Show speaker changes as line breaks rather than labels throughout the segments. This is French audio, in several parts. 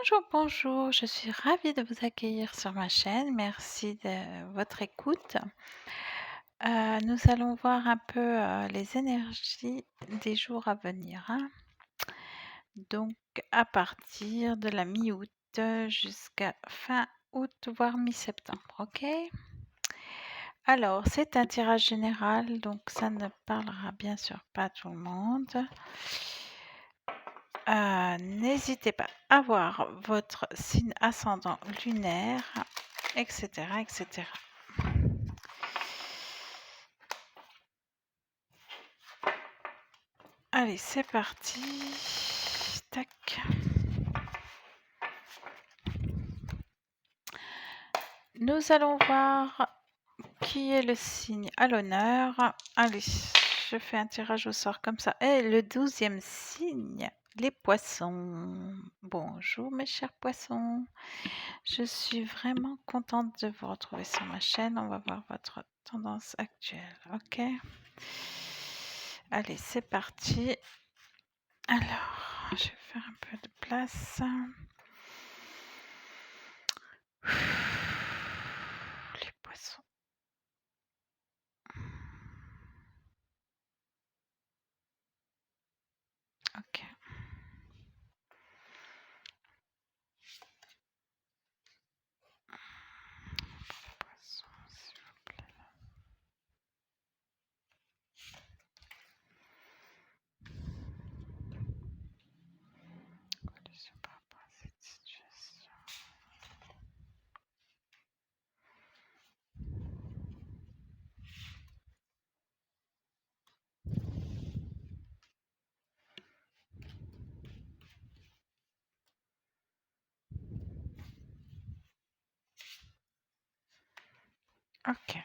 Bonjour, bonjour, je suis ravie de vous accueillir sur ma chaîne. Merci de votre écoute. Nous allons voir un peu les énergies des jours à venir, hein. Donc, à partir de la mi-août jusqu'à fin août, voire mi-septembre, ok? Alors, c'est un tirage général, donc ça ne parlera bien sûr pas à tout le monde. N'hésitez pas à voir votre signe ascendant lunaire, etc., etc. Allez, c'est parti. Tac. Nous allons voir qui est le signe à l'honneur. Allez, je fais un tirage au sort comme ça. Et le 12e signe, les poissons. Bonjour mes chers poissons. Je suis vraiment contente de vous retrouver sur ma chaîne. On va voir votre tendance actuelle, ok? Allez, c'est parti. Alors, je vais faire un peu de place. Les poissons. Ok. Poissons, s'il vous plaît. Solution par rapport à cette situation. Ok.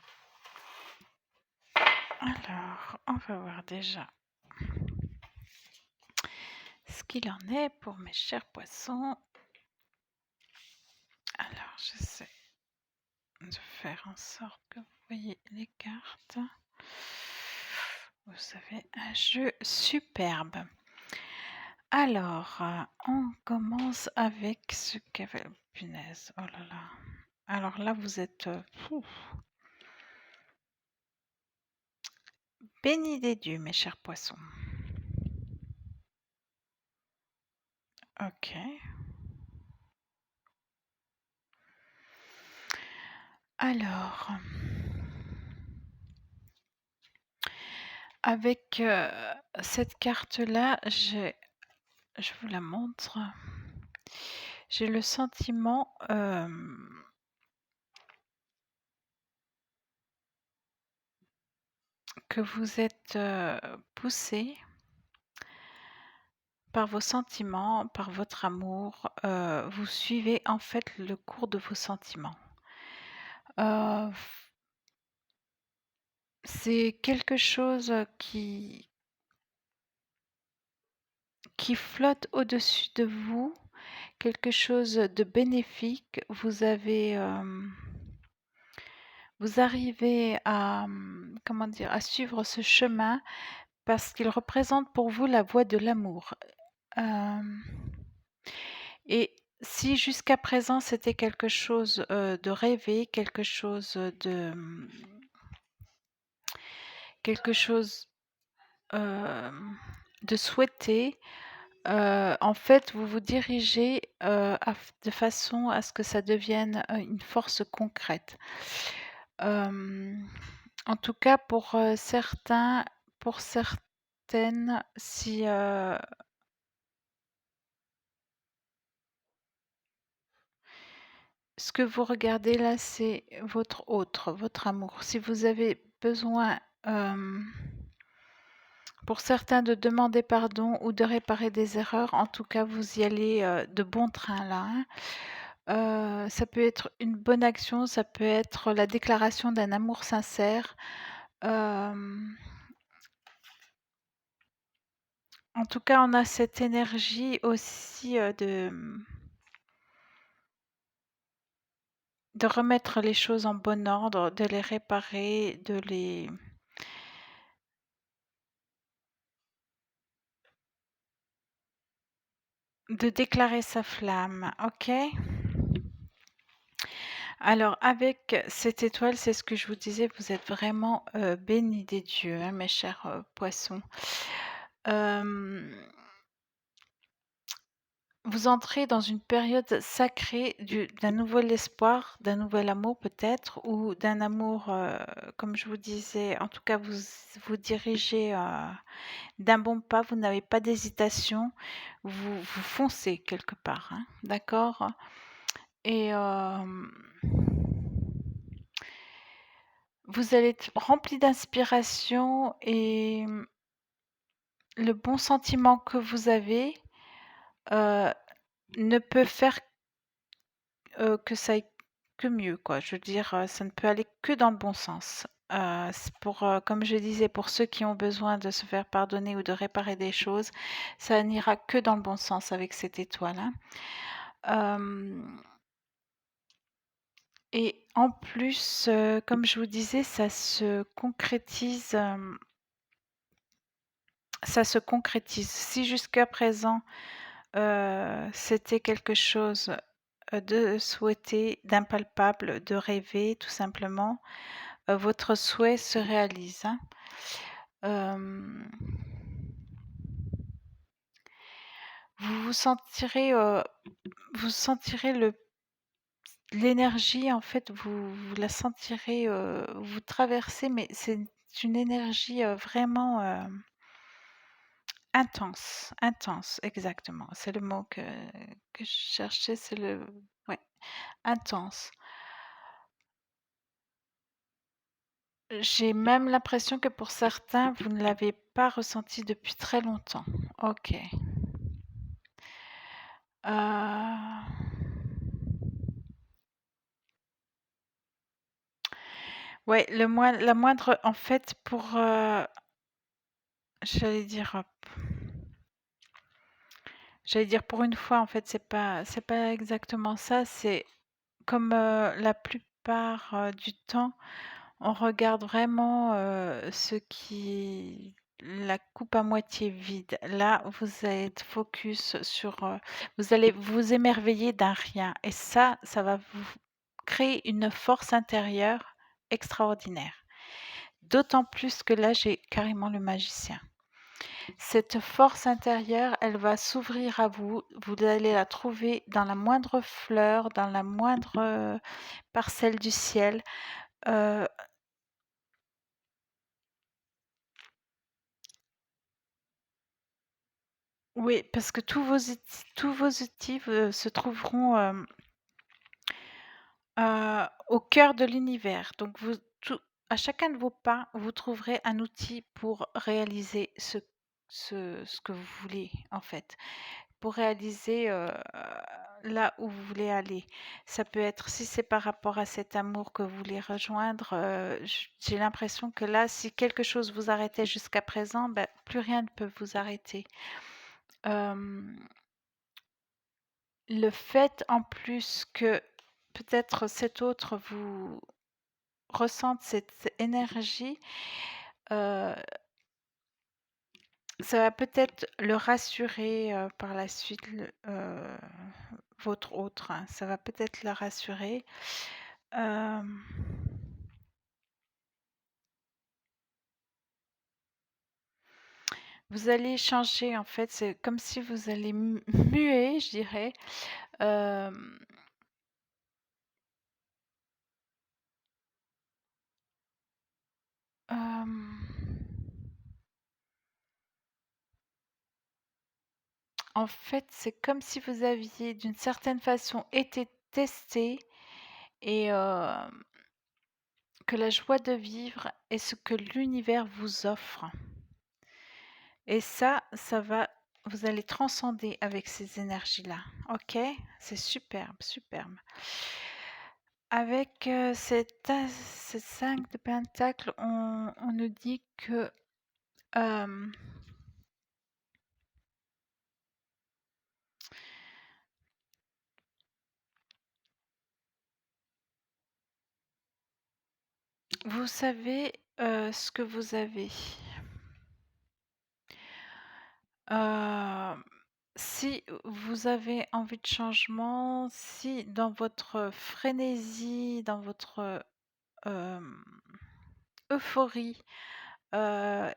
Alors, on va voir déjà ce qu'il en est pour mes chers poissons. Alors, j'essaie de faire en sorte que vous voyez les cartes. Vous avez un jeu superbe. Alors, on commence avec ce qu'avait... Punaise, oh là là. Alors là, vous êtes... bénis des dieux, mes chers poissons. Ok. Alors, avec cette carte-là, je vous la montre. J'ai le sentiment que vous êtes poussé par vos sentiments, par votre amour. Vous suivez en fait le cours de vos sentiments. C'est quelque chose qui flotte au-dessus de vous, quelque chose de bénéfique. Vous arrivez à, comment dire, à suivre ce chemin parce qu'il représente pour vous la voie de l'amour. Et si jusqu'à présent c'était quelque chose de rêvé, quelque chose de souhaité, en fait, vous vous dirigez de façon à ce que ça devienne une force concrète. En tout cas, pour certains, pour certaines, si ce que vous regardez là, c'est votre autre, votre amour. Si vous avez besoin, pour certains, de demander pardon ou de réparer des erreurs, en tout cas, vous y allez de bon train là, hein. Ça peut être une bonne action, ça peut être la déclaration d'un amour sincère. En tout cas, on a cette énergie aussi de remettre les choses en bon ordre, de les réparer, de déclarer sa flamme, OK? Alors avec cette étoile, c'est ce que je vous disais, vous êtes vraiment, bénis des dieux, hein, mes chers, poissons. Hem, vous entrez dans une période sacrée d'un nouvel espoir, d'un nouvel amour peut-être ou d'un amour, comme je vous disais, en tout cas vous vous dirigez, d'un bon pas, vous n'avez pas d'hésitation, vous foncez quelque part, hein, d'accord? Et vous allez être rempli d'inspiration et le bon sentiment que vous avez, heu, ne peut faire, que ça aille que mieux, quoi. Je veux dire, ça ne peut aller que dans le bon sens. C'est pour, comme je disais, pour ceux qui ont besoin de se faire pardonner ou de réparer des choses, ça n'ira que dans le bon sens avec cette étoile, hein. Hem Et en plus, comme je vous disais, ça se concrétise. Si jusqu'à présent, c'était quelque chose, de souhaité, d'impalpable, de rêver tout simplement, votre souhait se réalise, hein. Hem, vous vous sentirez l'énergie en fait, vous la sentirez, vous traversez, mais c'est une énergie, vraiment, intense, intense, exactement. C'est le mot que je cherchais, c'est le ouais, intense. J'ai même l'impression que pour certains, vous ne l'avez pas ressenti depuis très longtemps. OK. Heu, ouais, la moindre en fait pour, j'allais dire, j'allais dire pour une fois en fait c'est pas exactement ça, c'est comme, la plupart, du temps, on regarde vraiment, ce qui la coupe à moitié vide. Là, vous êtes focus sur, vous allez vous émerveiller d'un rien et ça va vous créer une force intérieure extraordinaire. D'autant plus que là, j'ai carrément le magicien. Cette force intérieure, elle va s'ouvrir à vous. Vous allez la trouver dans la moindre fleur, dans la moindre, parcelle du ciel. Heu, oui, parce que tous vos outils, se trouveront, au cœur de l'univers. Donc vous tout à chacun de vos pas, vous trouverez un outil pour réaliser ce que vous voulez, en fait. Pour réaliser, là où vous voulez aller. Ça peut être si c'est par rapport à cet amour que vous voulez rejoindre, j'ai l'impression que là, si quelque chose vous arrêtait jusqu'à présent, bah, plus rien ne peut vous arrêter. Hem, le fait en plus que peut-être cet autre vous ressente cette énergie, heu, ça va peut-être le rassurer, par la suite, votre autre, hein, ça va peut-être la rassurer. Hem, vous allez changer en fait, c'est comme si vous allez muer, je dirais. Hem, hem, en fait, c'est comme si vous aviez d'une certaine façon été testé et que la joie de vivre est ce que l'univers vous offre. Et ça va vous allez transcender avec ces énergies-là, OK? C'est superbe, superbe. Avec, ce 5 de pentacles, on nous dit que, hem, vous savez, ce que vous avez. Heu, Si vous avez envie de changement, si dans votre frénésie, dans votre, hem, euphorie, heu,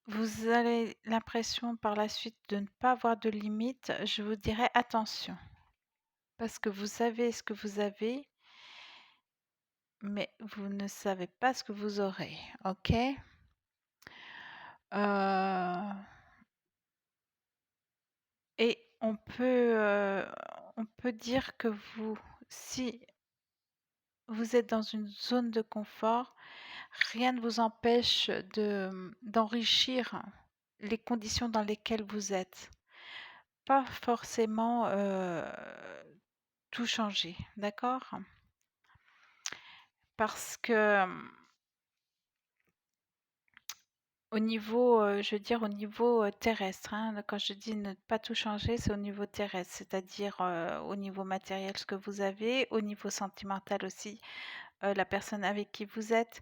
vous avez l'impression par la suite de ne pas avoir de limites, je vous dirais attention. Parce que vous savez ce que vous avez, mais vous ne savez pas ce que vous aurez, OK? Heu et on peut dire que si vous êtes dans une zone de confort, rien ne vous empêche d'enrichir les conditions dans lesquelles vous êtes. Pas forcément, tout changer, d'accord? Parce que, au niveau, je veux dire au niveau, terrestre, hein, quand je dis ne pas tout changer, c'est au niveau terrestre, c'est-à-dire, au niveau matériel, ce que vous avez, au niveau sentimental aussi, la personne avec qui vous êtes.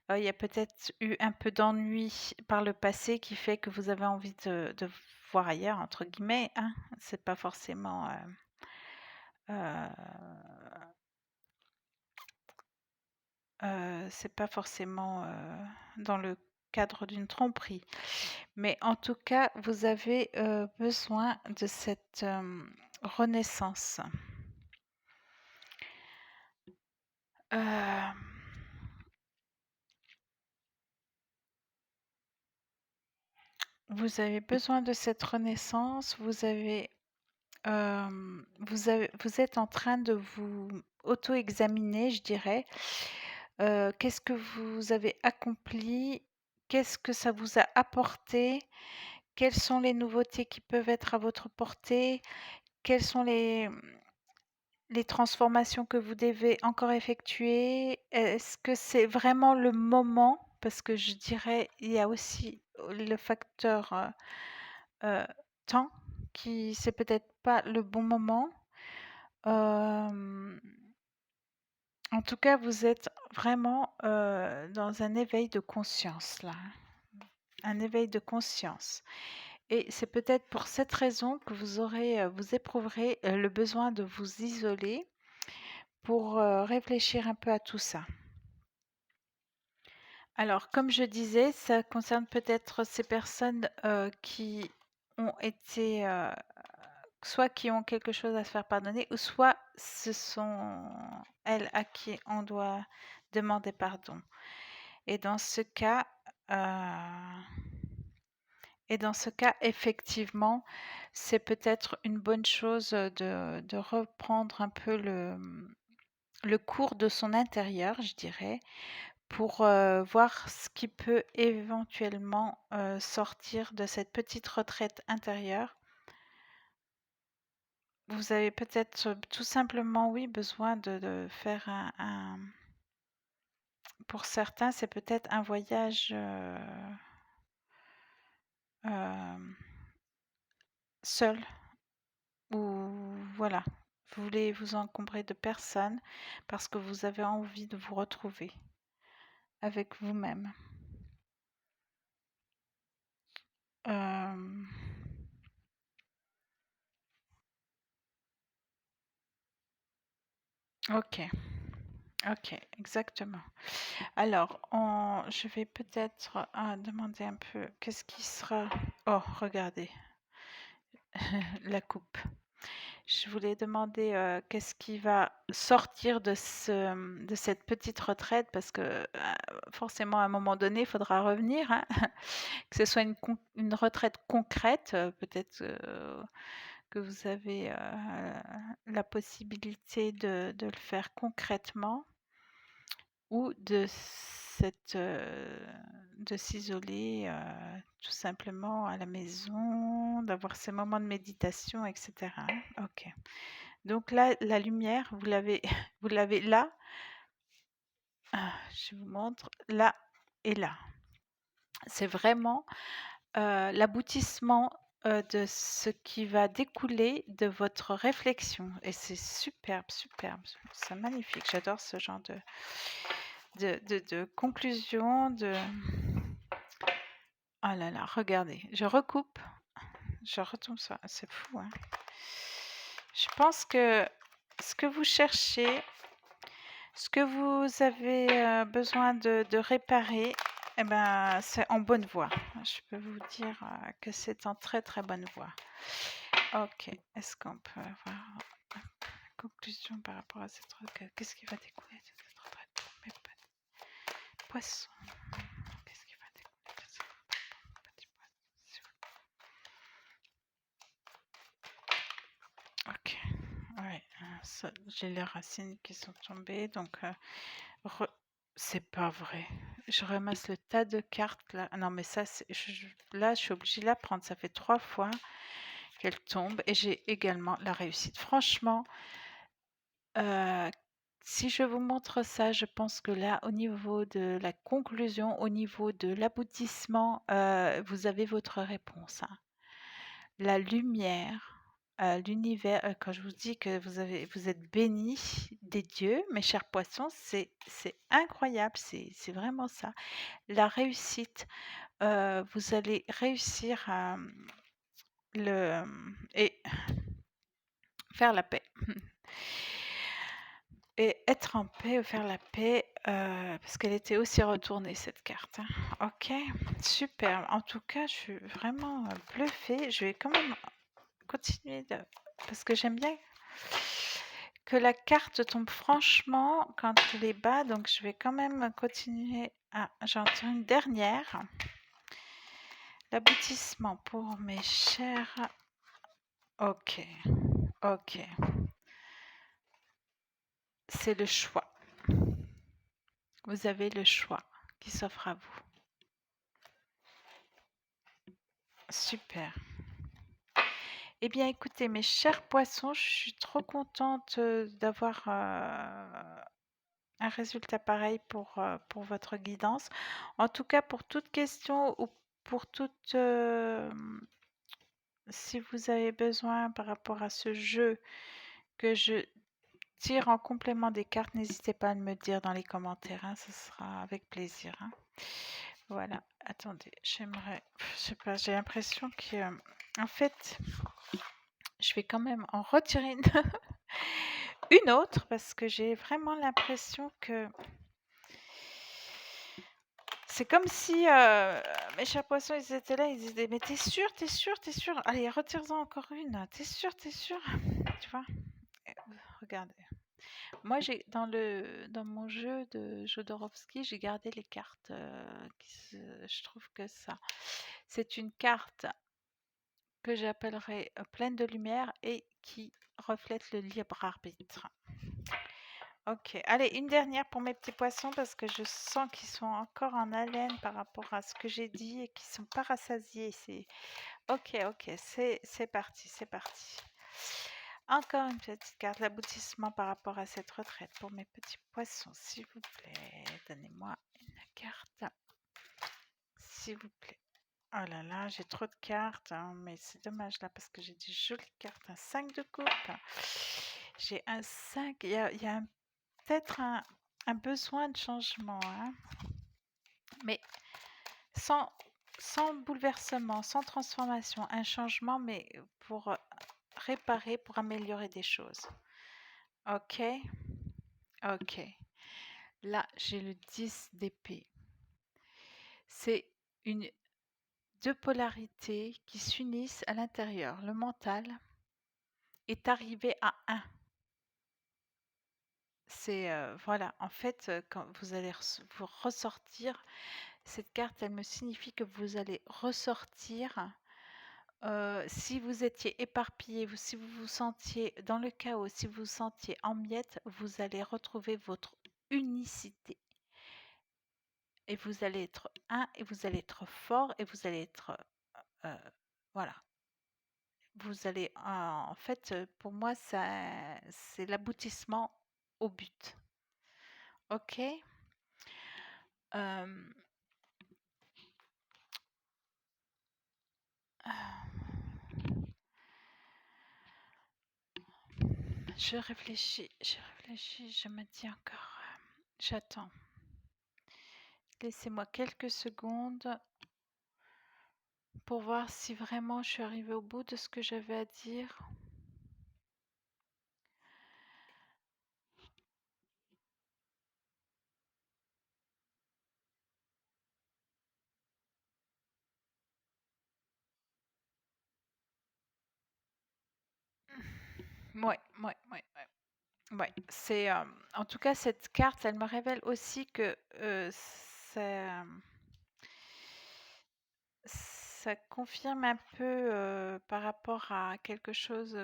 Il y a peut-être eu un peu d'ennui par le passé qui fait que vous avez envie de «voir ailleurs» entre guillemets, hein. C'est pas forcément, c'est pas forcément, dans le cadre d'une tromperie. Mais en tout cas, vous avez, besoin de cette, renaissance. Hem, vous avez besoin de cette renaissance, vous êtes en train de vous auto-examiner, je dirais. Qu'est-ce que vous avez accompli? Qu'est-ce que ça vous a apporté? Quelles sont les nouveautés qui peuvent être à votre portée? Quelles sont les transformations que vous devez encore effectuer? Est-ce que c'est vraiment le moment? Parce que je dirais, il y a aussi le facteur, heu, temps qui c'est peut-être pas le bon moment. Hem, En tout cas, vous êtes vraiment, dans un éveil de conscience là, un éveil de conscience et c'est peut-être pour cette raison que vous éprouverez, le besoin de vous isoler pour, réfléchir un peu à tout ça. Alors comme je disais, ça concerne peut-être ces personnes, qui ont été, soit qui ont quelque chose à se faire pardonner ou soit ce sont elles à qui on doit demander pardon. Et dans ce cas, effectivement, c'est peut-être une bonne chose, de reprendre un peu le cours de son intérieur, je dirais, pour, voir ce qui peut éventuellement, sortir de cette petite retraite intérieure. Vous avez peut-être, tout simplement, oui, besoin de faire pour certains, c'est peut-être un voyage, hem, seul ou voilà, vous voulez vous encombrer de personne parce que vous avez envie de vous retrouver avec vous-même. Hem, OK, OK, exactement. Alors, je vais peut-être, demander un peu qu'est-ce qui sera oh regardez, la coupe. Je voulais demander, qu'est-ce qui va sortir de cette petite retraite parce que, forcément à un moment donné, il faudra revenir, hein. Que ce soit une retraite concrète, peut-être, que vous avez, la possibilité de le faire concrètement ou de s'isoler, tout simplement à la maison, d'avoir ces moments de méditation et cetera, hein. OK. Donc là, la lumière, vous l'avez vous l'avez là, je vous montre, là et là. C'est vraiment, l'aboutissement, de ce qui va découler de votre réflexion et c'est superbe, superbe, c'est magnifique. J'adore ce genre de conclusion, de oh là là, regardez, je recoupe je retombe sur c'est fou, hein. Je pense que ce que vous cherchez, ce que vous avez besoin de réparer, eh ben, c'est en bonne voie. Je peux vous dire que c'est en très très bonne voie. Ok, est-ce qu'on peut avoir une conclusion par rapport à cette requête? Qu'est-ce qui va découler de cette retraite pour mes petits poissons? Qu'est-ce qui va découler de cette retraite pour mes petits poissons? Ok, ouais, j'ai les racines qui sont tombées, donc c'est pas vrai. Je ramasse le tas de cartes là. Ah non, mais ça, là, je suis obligée de la prendre. Ça fait 3 fois qu'elle tombe et j'ai également la réussite. Franchement, si je vous montre ça, je pense que là, au niveau de la conclusion, au niveau de l'aboutissement, vous avez votre réponse, hein. La lumière, l'univers, quand je vous dis que vous êtes bénis des dieux, mes chers poissons, c'est incroyable, c'est vraiment ça. La réussite, vous allez réussir à, et faire la paix. Et être en paix ou faire la paix, parce qu'elle était aussi retournée cette carte, hein. OK, super. En tout cas, je suis vraiment, bluffée. Je vais quand même continuer parce que j'aime bien que la carte tombe franchement quand elle est bas, donc je vais quand même continuer j'en tire une dernière. L'aboutissement pour mes chers. OK, OK. C'est le choix. Vous avez le choix qui s'offre à vous. Super. Eh bien, écoutez, mes chers poissons, je suis trop contente d'avoir un résultat pareil pour votre guidance. En tout cas, pour toute question ou pour toute... si vous avez besoin par rapport à ce jeu que je tire en complément des cartes, n'hésitez pas à me dire dans les commentaires, hein, ce sera avec plaisir, hein. Voilà, attendez, j'aimerais... Je sais pas, j'ai l'impression que... en fait, je vais quand même en retirer une autre parce que j'ai vraiment l'impression que c'est comme si mes chers poissons, ils étaient là, ils disaient mais t'es sûr, t'es sûr, t'es sûr? Allez, retire-en encore une. T'es sûr, t'es sûr? Tu vois? Euh, Regardez. Moi, j'ai dans mon jeu de Jodorowsky, j'ai gardé les cartes. Je trouve que ça, c'est une carte que j'appellerais pleine de lumière et qui reflète le libre arbitre. Ok, allez, une dernière pour mes petits poissons parce que je sens qu'ils sont encore en haleine par rapport à ce que j'ai dit et qu'ils sont pas rassasiés. Ok, ok, c'est parti, c'est parti. Encore une petite carte, l'aboutissement par rapport à cette retraite pour mes petits poissons, s'il vous plaît. Donnez-moi une carte, s'il vous plaît. Oh là là, j'ai trop de cartes, hein, mais c'est dommage là parce que j'ai des jolies cartes. Un 5 de coupe. J'ai un 5. Il y a peut-être un besoin de changement, hein, mais sans, sans bouleversement, sans transformation. Un changement, mais pour réparer, pour améliorer des choses. Ok, ok. Là, j'ai le 10 d'épée. C'est deux polarités qui s'unissent à l'intérieur. Le mental est arrivé à un. C'est voilà, en fait, quand vous allez vous ressortir, cette carte, elle me signifie que vous allez ressortir. Si vous étiez éparpillé, si vous vous sentiez dans le chaos, si vous vous sentiez en miettes, vous allez retrouver votre unicité. Et vous allez être un, et vous allez être fort, et vous allez être... euh, voilà. Vous allez... en fait, pour moi, c'est l'aboutissement au but. Ok. Euh, je réfléchis, je me dis encore, j'attends. Laissez-moi quelques secondes pour voir si vraiment je suis arrivée au bout de ce que j'avais à dire. Ouais, ouais, ouais, ouais. Ouais, c'est, en tout cas, cette carte, elle me révèle aussi que, c'est, ça confirme un peu, par rapport à quelque chose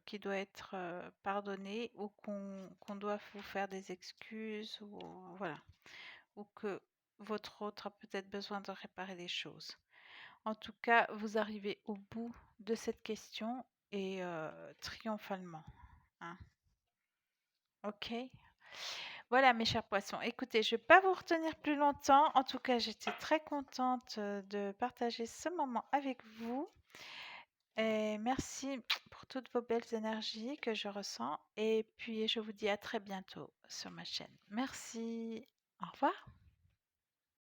qui doit être, pardonné ou qu'on doit vous faire des excuses ou voilà, ou que votre autre a peut-être besoin de réparer des choses. En tout cas, vous arrivez au bout de cette question et triomphalement, hein. OK? Voilà mes chers poissons. Écoutez, je ne vais pas vous retenir plus longtemps. En tout cas, j'étais très contente, de partager ce moment avec vous et merci pour toutes vos belles énergies que je ressens et puis je vous dis à très bientôt sur ma chaîne. Merci. Au revoir.